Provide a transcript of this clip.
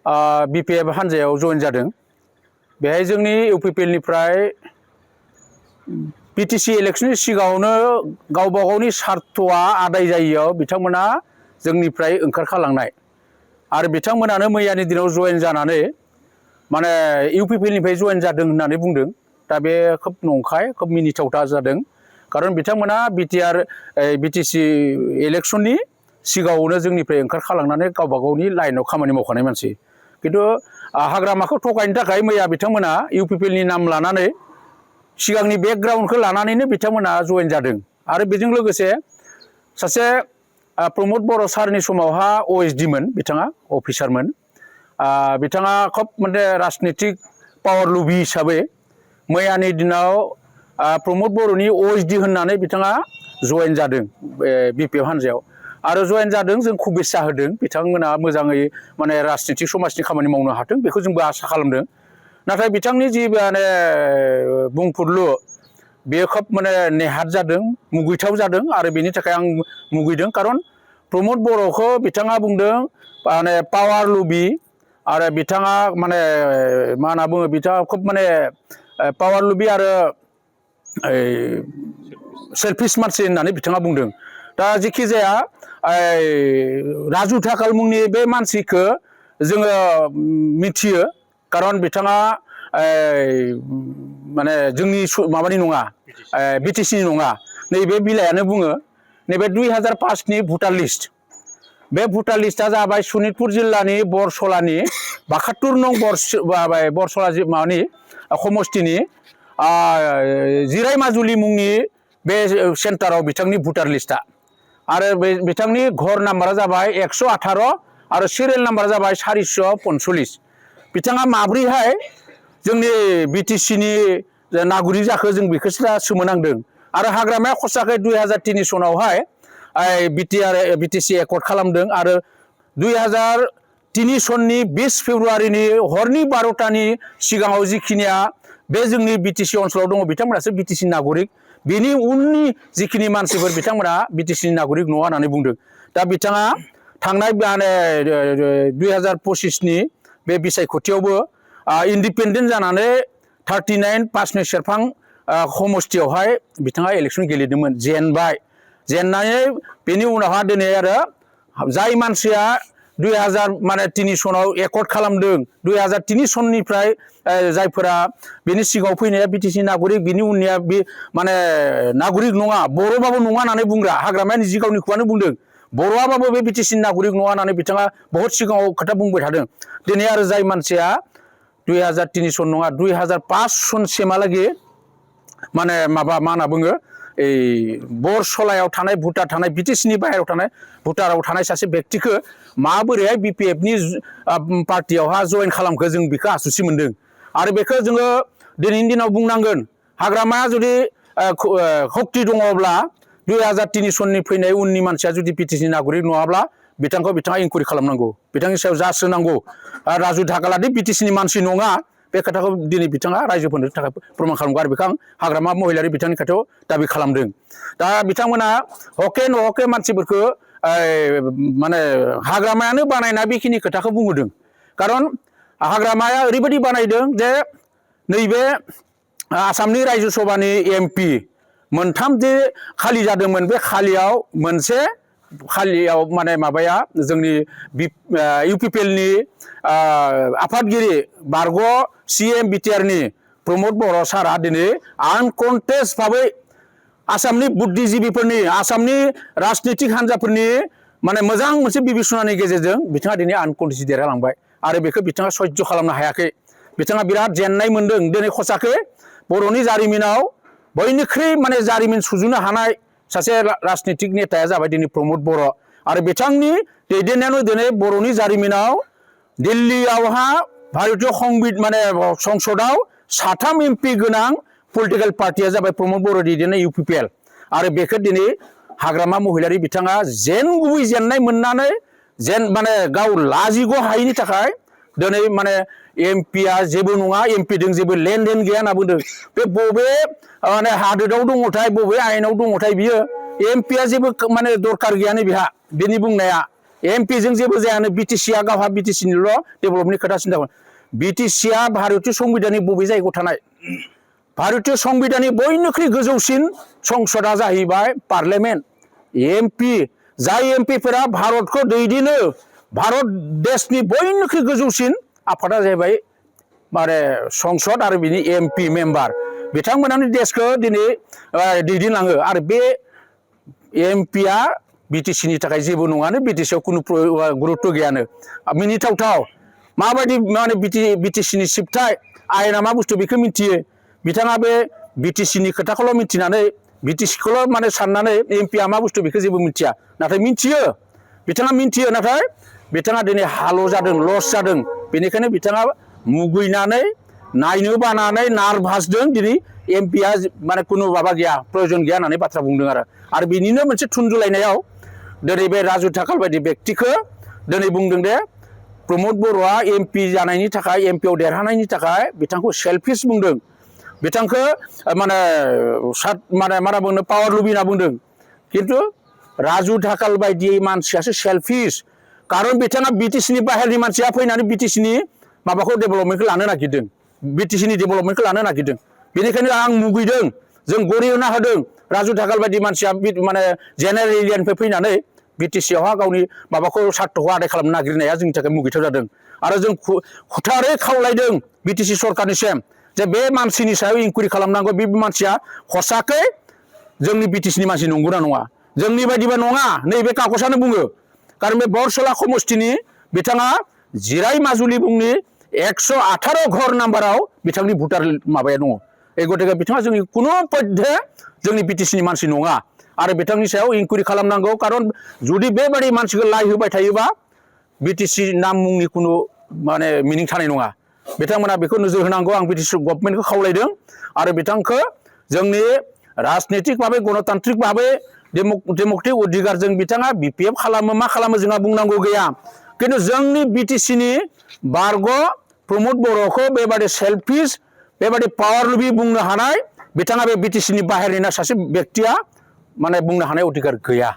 BPF हानजायाव जइन जादों बेहाय जोंनि UPPL निफ्राय BTC इलेक्शननि सिगाङावनो गावबा गावनि सार्थआ आदाय जायैयाव बिथांमोना जोंनिफ्राय ओंखारखालांनाय आरो बिथांमोनानो मैयानि दिनाव जइन जानानै माने UPPL निफ्राय जइन जादों होननानै बुंदों दा बे खोब नंखाय खोब मिनिथावथा जादों खारन बिथांमोना BTC इलेक्शननि सिगाङावनो जोंनिफ्राय ओंखारखालांनानै गावबा गावनि लाइनाव खामानि मावखानाय मानसि किन्तु हाग्रामाखौ थगायनो थाखाय मैया बिथांमोना UPPL नि नाम लानानै सिगांनि बेकग्राउन्डखौ लानानैनो बिथांमोना जइन जादों आरो बेजों लोगोसे सासे प्रमद बर' सारनि समावहा OSD मोन बिथाङा अफिसारमोन बिथाङा खोब माने राजनितिक पावार लुबि हिसाबै मैयानि दिनाव प्रमद बर'नि OSD होननानै बिथाङा जइन जादों BPF हानजायाव आरो जइन जादों जों खुबिस्सा होदों बिथांमोना मोजाङै माने राजनितिक समाजनि खामानि मावनो हाथों बेखौ जोंबो आसा खालामदों नाथाय बिथांनि जि माने बुंफुरलु बेयो खोब माने नेहाथ जादों मुगैथाव जादों आरो बेनि थाखाय आं मुगैदों खारन प्रमद बर'खौ बिथाङा बुंदों माने पावार लुबि आरो बिथाङा माने मा होनना बुङो बिथाङा खोब माने पावार लुबि आरो सेल्फिश मानसि होननानै बिथाङा बुंदों दा जेखि जाया राजु धाकाल मुंनि बे मानसिखौ जोङो मिथियो खारन बिथाङा माने जोंनि माबानि नङा BTC नि नङा नैबे बिलाइयानो बुङो नैबे 2005 नि भटार लिस्ट बे भटार लिस्टआ जाबाय सनितपुर जिल्लानि बरसलानि 72 नं बरसला माबानि समस्तिनि जिराय माजुलि मुंनि बे सेन्टाराव बिथांनि भटार लिस्टआ आरो बिथांनि घर नाम्बारा जाबाय 118 आरो सिरियेल नाम्बारा जाबाय 445 बिथाङा माब्रैहाय जोंनि BTC नि नागरिक जाखो जों बेखौसो दा सोमोनांदों आरो हाग्रामाया खसाखै 2003 सनावहाय BTC एकर्ड खालामदों आरो 2003 सननि 20 फेब्रुवारिनि हरनि 12टानि सिगाङाव जिखिनिया बे जोंनि BTC ओनसोलाव दङ बिथांमोनासो BTC नागरिक बेनि उननि जिखिनि मानसिफोर बिथांमोना BTC नागरिक नङा होननानै बुंदों दा बिथाङा थांनाय माने 2025 नि बे बिसायख'थियावबो इन्डिपेन्डेन्ट जानानै 39 पासनि सेरफां समस्तियावहाय बिथाङा इलेक्सन गेलेदोंमोन जेननानै बेनि उनावहा दिनै आरो जाय मानसिया 2003 सनाव एकर्ड खालामदों 2003 सननिफ्राय जायफोरा बेनि सिगाङाव फैनाया BTC नागरिक बिनि उननिया बे माने नागरिक नङा बर'बाबो नङा होननानै बुंग्रा हाग्रामाया निजि गावनि खुगानो बुंदों बर'आबाबो बे BTC नागरिक नङा होननानै बिथाङा बहुत सिगाङाव खोथा बुंबाय थादों दिनै आरो जाय मानसिया 2003 सन नङा 2005 सनसिमहालागै माने माबा मा होनना बुङो बरसलायाव थानाय भुटार थानाय BTC नि बाहेरायाव थानाय भुटाराव थानाय सासे व्यक्तिखौ माबोरैहाय BPF नि पार्टियावहा जइन खालामखो जों बेखौ आसुसि मोनदों आरो बेखौ जोङो दिनैनि दिनाव बुंनांगोन हाग्रामाया जुदि शक्ति दङब्ला 2003 सननि फैनाय उननि मानसिया जुदि BTC नागरिक नङाब्ला बिथाङा इनकुवारि खालामनांगौ बिथांनि सायाव जास होनांगौ राजु धाकालादि BTC नि मानसि नङा बे खोथाखौ दिनै बिथाङा रायजोफोरनो थाखाय प्रमान खालामगौ आरो बेखौ आं हाग्रामा महिलारि बिथांनि खाथियाव दाबि खालामदों दा बिथांमोना हके नहके मानसिफोरखौ माने हाग्रामायानो बानायना बेखिनि खोथाखौ बुंहोदों खारन हाग्रामाया ओरैबायदि बानायदों जे नैबे आसामनि रायजो सभानि MP मोनथाम जे खालि जादोंमोन बे खालियाव मोनसे खालियाव माने माबाया जोंनि UPPL नि आफादगिरि बारग' CM BTR नि प्रमद बर' सारा दिनै आनकन्टेस्ट भाबै आसामनि बुद्धिजीबिफोरनि आसामनि राजनितिक हान्जाफोरनि माने मोजां मोनसे बिबिसनानि गेजेरजों बिथाङा दिनै आनकन्टेस्ट देरहालांबाय आरो बेखौ बिथाङा सह्य खालामनो हायाखै बिथाङा बिराद जेननाय मोनदों दिनै खसाखै बर'नि जारिमिनाव बयनिख्रुइ माने जारिमिन सुजुनो हानाय सासे राजनितिक नेताया जाबाय दिनै प्रमद बर' आरो बिथांनि दैदेननायावनो दिनै बर'नि जारिमिनाव दिल्लीयावहा भारतीय माने संसदआव 3 MP गोनां पलिटिकेल पार्टिया जाबाय प्रमद बर' दैदेननाय UPPL आरो बेखौ दिनै हाग्रामा महिलारि बिथाङा गुबै जेननाय मोननानै माने गाव लाजिग' हायैनि थाखाय दिनै माने MP आ जेबो नङा MP जों जेबो लेनदेन गैया होनना बुंदों बे बबे माने हादोराव दङथाय बबे आयेनाव दङथाय बियो MP आ जेबो माने दरखार गैयानो बेहा बेनि बुंनाया एमपि जों जेबो जायानो बिटिसिआ गावहा बिटिसिनिल' डेभेलपमेन्टनि खोथा सिन्था खालामो बिटिसिआ भारतीय संबिधाननि बबे जायगायाव थानाय भारतीय संबिधाननि बयनिख्रुइ गोजौसिन संसदआ जाहैबाय पार्लियामेन्ट एमपि जाय एमपिफोरा भारतखौ दैदेनो भारत देशनि बयनिख्रुइ गोजौसिन आफादा जाहैबाय माने संसद आरो बिनि एमपि मेम्बार बिथांमोनानो देशखौ दिनै दैदेनलाङो आरो बे एमपिआ बिटिसिनि थाखाय जेबो नङानो बिटिसिआव खुनु गुरुत्व गैयानो मिनिथावथाव माबायदि माने बिटिसिनि सिबथाय आयेना मा बुस्थु बेखौ मिथियो बिथाङा बे बिटिसिनि खोथाखौल' मिथिनानै बिटिसिखौल' माने साननानै एमपिआ मा बुस्थु बेखौ जेबो मिथिया नाथाय मिथियो बिथाङा मिथियो नाथाय बिथाङा दिनै हाल' जादों लस जादों बेनिखायनो बिथाङा मुगैनानै नायनो बानानै नार्भासजों दिनै एमपिआ माने खुनु माबा गैया प्रयजन गैया होननानै बाथ्रा बुंदों आरो बिनिनो मोनसे थुनजुलायनायाव दिनै बे राजु थाखाल बायदि बेक्तिखौ दिनै बुंदों दे प्रमद बर'आ एमपि जानायनि थाखाय एमपिआव देरहानायनि थाखाय बिथांखौ सेल्फिश बुंदों बिथांखौ माने मा बुंनो पावार लुबि होनना बुंदों खिन्थु राजु थाखाल बायदि मानसियासो सेल्फिश कारन बिथाङा बिटिसिनि बाहेरनि मानसिया फैनानै बिटिसिनि माबाखौ डेभेलपमेन्टखौ लानो नागिरदों बिटिसिनि डेभेलपमेन्टखौ लानो नागिरदों बेनिखायनो आं मुगैदों जों गरिहना होदों राजु थाखाल बायदि मानसिया माने जेनेरेल एरियानिफ्राय फैनानै बिटिसिआवहा गावनि माबाखौ सार्थखौ आदाय खालामनो नागिरनाया जोंनि थाखाय मुगैथाव जादों आरो जों खुथारै खावलायदों बिटिसि सरकारनिसिम जे बे मानसिनि सायाव इनकुवारि खालामनांगौ बे मानसिया हसाकै जोंनि बिटिसिनि मानसि नंगौना नङा जोंनि बायदिबा नङा नैबे कागजानो बुङो कारन बे बरसला समष्टिनि बिथाङा जिराय माजुलि बुंनि 118 घर नाम्बाराव बिथांनि भटार माबाया दङ এই गतिके बिथाङा जोंनि कुनु पद्धे जोंनि बिटिसिनि मानसि नङा आरो बिथांनि सायाव इनकुवारि खालामनांगौ कारन जुदि बेबायदि मानसिखौ लाई होबाय थायोबा बिटिसि नाम मुंनि कुनु माने मिनिं थानाय नङा बिथांमोना बेखौ नोजोर होनांगौ आं बिटिसि गभर्नमेन्टखौ खावलायदों आरो बिथांखौ जोंनि राजनीतिक भाबै गणतान्त्रिक भाबै डेमक्रेटिक अधिकारजों बिथाङा बिपिएफ खालामो मा खालामो जोंहा बुंनांगौ गैया किन्तु जोंनि बिटिसिनि बारग' प्रमद बर'खौ बेबादि सेल्फिश बेबादि पावार लुबि बुंनो हानाय बिथाङा बे बिटिसिनि बाहेरनि सासे बेक्तिया माने बुंनो हानाय अधिकार गैया